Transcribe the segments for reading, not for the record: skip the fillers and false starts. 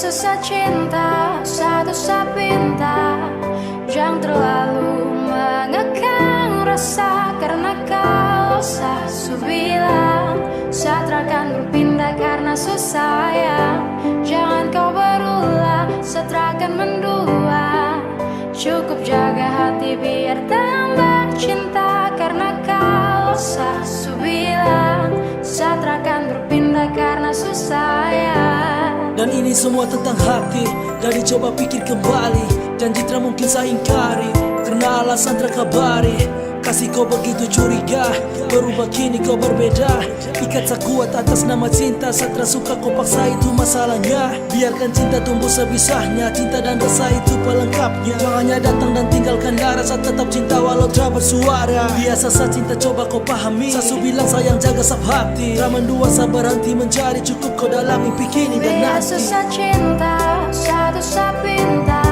susah cinta, satu sapinta. Jangan terlalu mengekang rasa, karena kau sasu bilang Satra akan berpindah karena susah ya. Jangan kau berulah, Satra akan mendua. Cukup jaga hati biar tambah cinta, karena kau sasu bilang Satra akan berpindah karena susah ya. Dan ini semua tentang hati, jadi coba pikir kembali. Janji tak mungkin saya ingkari, karena alasan terkabari. Kasih kau begitu curiga, berubah kini kau berbeda. Ikat sekuat atas nama cinta, Satra suka kau paksa itu masalahnya. Biarkan cinta tumbuh sebisahnya, cinta dan rasa itu pelengkapnya. Jangannya datang dan tinggalkan darah, saat tetap cinta walau tak bersuara. Biasa saat cinta coba kau pahami, Sasu bilang sayang jaga sab hati. Tak mendua sabar berhenti mencari, cukup kau dalam mimpi kini dan Biar nanti. susah cinta, satu sapinta.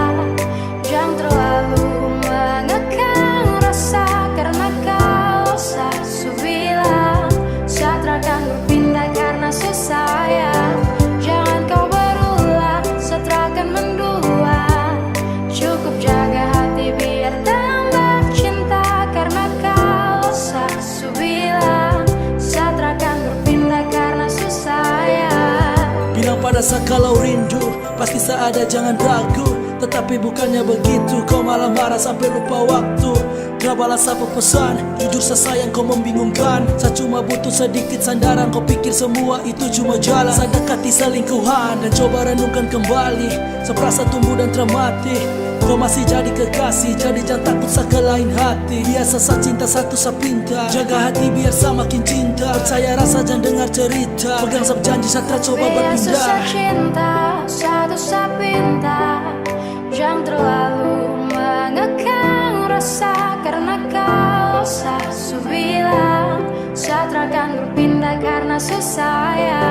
Jangan terlalu mengekang rasa, karena kau sasu bilang Satra akan berpindah karena susah ya. Jangan kau berulah, Satra akan mendua. Cukup jaga hati biar tambah cinta, karena kau sasu bilang Satra akan berpindah karena susah ya. Bilang pada saya kalau rindu, pasti saya ada jangan ragu. Tetapi bukannya begitu, kau malah marah sampai lupa waktu. Gak balas apa pesan, jujur saya sayang kau membingungkan. Saya cuma butuh sedikit sandaran, kau pikir semua itu cuma jalan. Saya dekati selingkuhan dan coba renungkan kembali. Saya perasa tumbuh dan termati, kau masih jadi kekasih, jadi jangan takut saya ke lain hati. Biasa saya cinta satu saya pinta, jaga hati biar saya makin cinta. Percaya rasa jangan dengar cerita, pegang sab janji Satra coba Biar susah berpindah. cinta, satu sapinta. Jangan terlalu mengekang rasa, karena kau sasu bilang Satra akan berpindah karena susah ya.